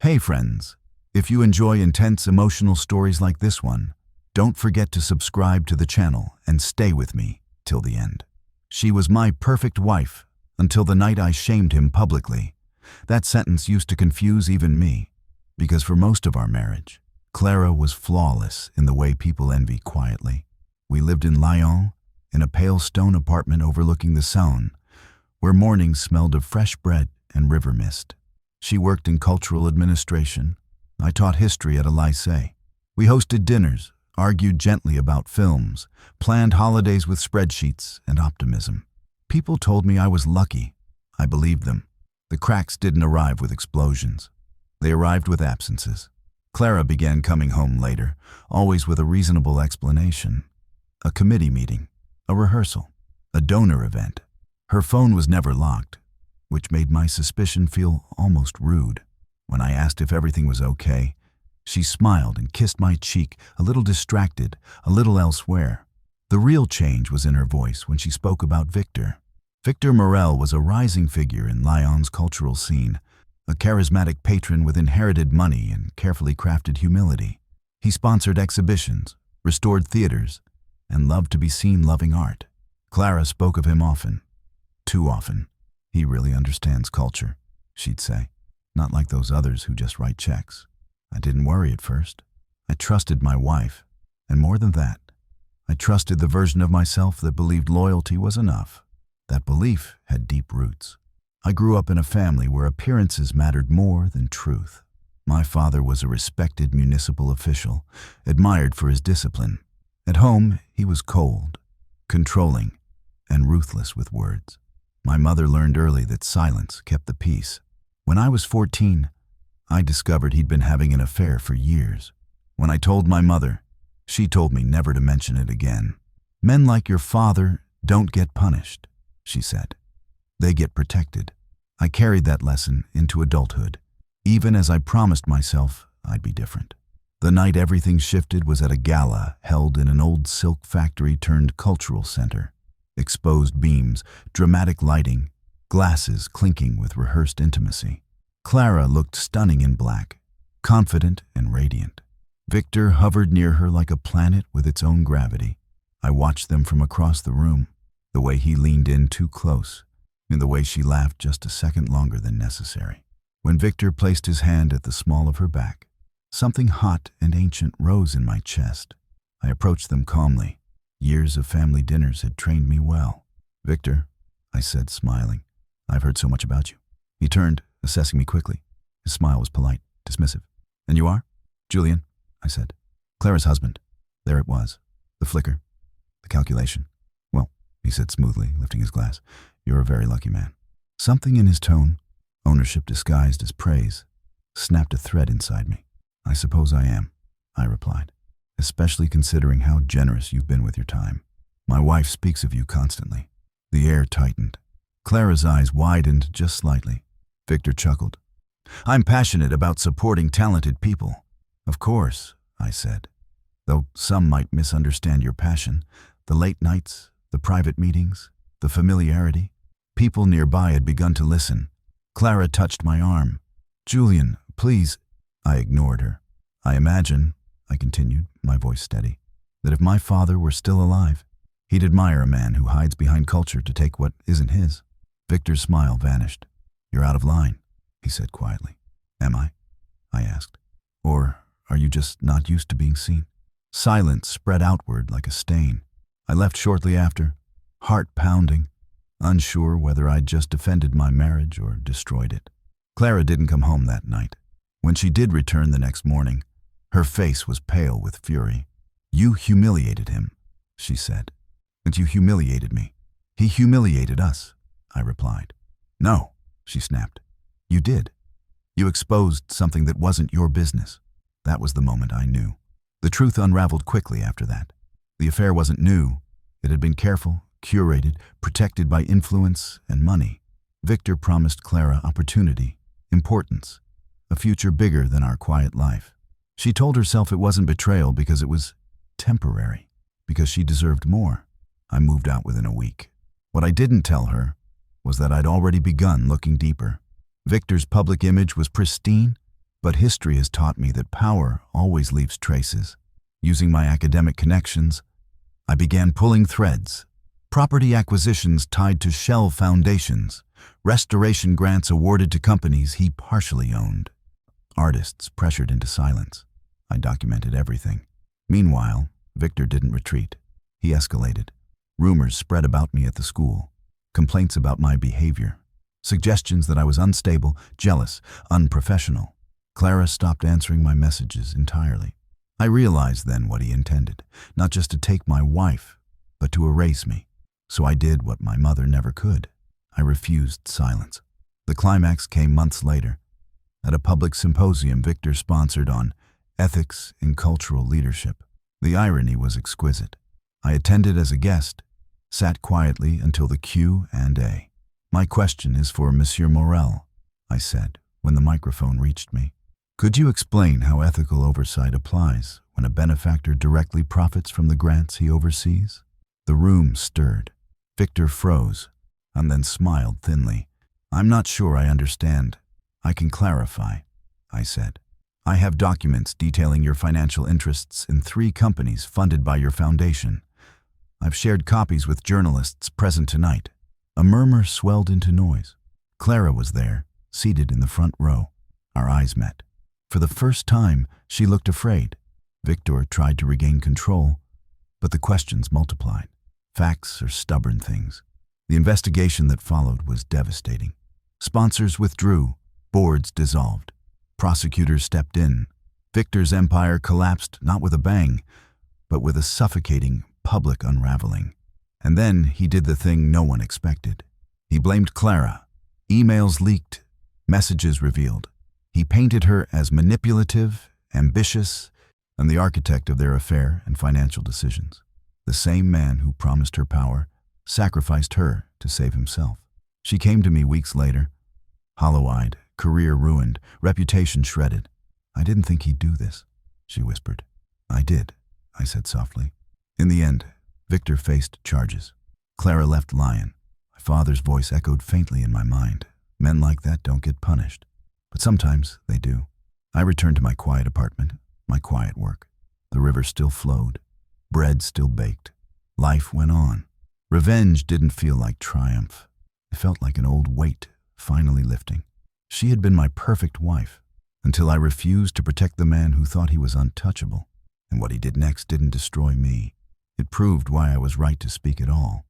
Hey friends, if you enjoy intense emotional stories like this one, don't forget to subscribe to the channel and stay with me till the end. She was my perfect wife until the night I shamed him publicly. That sentence used to confuse even me, because for most of our marriage, Clara was flawless in the way people envy quietly. We lived in Lyon, in a pale stone apartment overlooking the Saône, where mornings smelled of fresh bread and river mist. She worked in cultural administration. I taught history at a lycée. We hosted dinners, argued gently about films, planned holidays with spreadsheets and optimism. People told me I was lucky. I believed them. The cracks didn't arrive with explosions. They arrived with absences. Clara began coming home later, always with a reasonable explanation. A committee meeting, a rehearsal, a donor event. Her phone was never locked, which made my suspicion feel almost rude. When I asked if everything was okay, she smiled and kissed my cheek, a little distracted, a little elsewhere. The real change was in her voice when she spoke about Victor. Victor Morel was a rising figure in Lyon's cultural scene, a charismatic patron with inherited money and carefully crafted humility. He sponsored exhibitions, restored theaters, and loved to be seen loving art. Clara spoke of him often, too often. He really understands culture, she'd say. Not like those others who just write checks. I didn't worry at first. I trusted my wife, and more than that, I trusted the version of myself that believed loyalty was enough. That belief had deep roots. I grew up in a family where appearances mattered more than truth. My father was a respected municipal official, admired for his discipline. At home, he was cold, controlling, and ruthless with words. My mother learned early that silence kept the peace. When I was 14, I discovered he'd been having an affair for years. When I told my mother, she told me never to mention it again. Men like your father don't get punished, she said. They get protected. I carried that lesson into adulthood, even as I promised myself I'd be different. The night everything shifted was at a gala held in an old silk factory turned cultural center. Exposed beams, dramatic lighting, glasses clinking with rehearsed intimacy. Clara looked stunning in black, confident and radiant. Victor hovered near her like a planet with its own gravity. I watched them from across the room, the way he leaned in too close, and the way she laughed just a second longer than necessary. When Victor placed his hand at the small of her back, something hot and ancient rose in my chest. I approached them calmly. Years of family dinners had trained me well. "Victor," I said, smiling, "I've heard so much about you." He turned, assessing me quickly. His smile was polite, dismissive. "And you are?" "Julian," I said. "Clara's husband." There it was, the flicker, the calculation. "Well," he said smoothly, lifting his glass, "you're a very lucky man." Something in his tone, ownership disguised as praise, snapped a thread inside me. "I suppose I am," I replied, "especially considering how generous you've been with your time. My wife speaks of you constantly." The air tightened. Clara's eyes widened just slightly. Victor chuckled. "I'm passionate about supporting talented people." "Of course," I said, "though some might misunderstand your passion. The late nights, the private meetings, the familiarity." People nearby had begun to listen. Clara touched my arm. "Julian, please." I ignored her. "I imagine," I continued, my voice steady, "that if my father were still alive, he'd admire a man who hides behind culture to take what isn't his." Victor's smile vanished. "You're out of line," he said quietly. "Am I?" I asked. "Or are you just not used to being seen?" Silence spread outward like a stain. I left shortly after, heart pounding, unsure whether I'd just defended my marriage or destroyed it. Clara didn't come home that night. When she did return the next morning, her face was pale with fury. "You humiliated him," she said. "And you humiliated me." "He humiliated us," I replied. "No," she snapped. "You did. You exposed something that wasn't your business." That was the moment I knew. The truth unraveled quickly after that. The affair wasn't new. It had been careful, curated, protected by influence and money. Victor promised Clara opportunity, importance, a future bigger than our quiet life. She told herself it wasn't betrayal because it was temporary, because she deserved more. I moved out within a week. What I didn't tell her was that I'd already begun looking deeper. Victor's public image was pristine, But history has taught me that power always leaves traces. Using my academic connections, I began pulling threads. Property acquisitions tied to Shell foundations, restoration grants awarded to companies he partially owned. Artists pressured into silence. I documented everything. Meanwhile, Victor didn't retreat. He escalated. Rumors spread about me at the school. Complaints about my behavior. Suggestions that I was unstable, jealous, unprofessional. Clara stopped answering my messages entirely. I realized then what he intended, not just to take my wife, but to erase me. So I did what my mother never could. I refused silence. The climax came months later, at a public symposium Victor sponsored on ethics in cultural leadership. The irony was exquisite. I attended as a guest, sat quietly until the Q&A. "My question is for Monsieur Morel," I said when the microphone reached me. "Could you explain how ethical oversight applies when a benefactor directly profits from the grants he oversees?" The room stirred. Victor froze, and then smiled thinly. "I'm not sure I understand. I can clarify," I said. "I have documents detailing your financial interests in 3 companies funded by your foundation. I've shared copies with journalists present tonight." A murmur swelled into noise. Clara was there, seated in the front row. Our eyes met. For the first time, she looked afraid. Victor tried to regain control, but the questions multiplied. Facts are stubborn things. The investigation that followed was devastating. Sponsors withdrew, boards dissolved. Prosecutors stepped in. Victor's empire collapsed not with a bang, but with a suffocating public unraveling. And then he did the thing no one expected. He blamed Clara. Emails leaked, messages revealed. He painted her as manipulative, ambitious, and the architect of their affair and financial decisions. The same man who promised her power sacrificed her to save himself. She came to me weeks later, hollow-eyed, career ruined, reputation shredded. "I didn't think he'd do this," she whispered. "I did," I said softly. In the end, Victor faced charges. Clara left Lyon. My father's voice echoed faintly in my mind. Men like that don't get punished. But sometimes they do. I returned to my quiet apartment, my quiet work. The river still flowed. Bread still baked. Life went on. Revenge didn't feel like triumph. It felt like an old weight finally lifting. She had been my perfect wife, until I refused to protect the man who thought he was untouchable. And what he did next didn't destroy me. It proved why I was right to speak at all.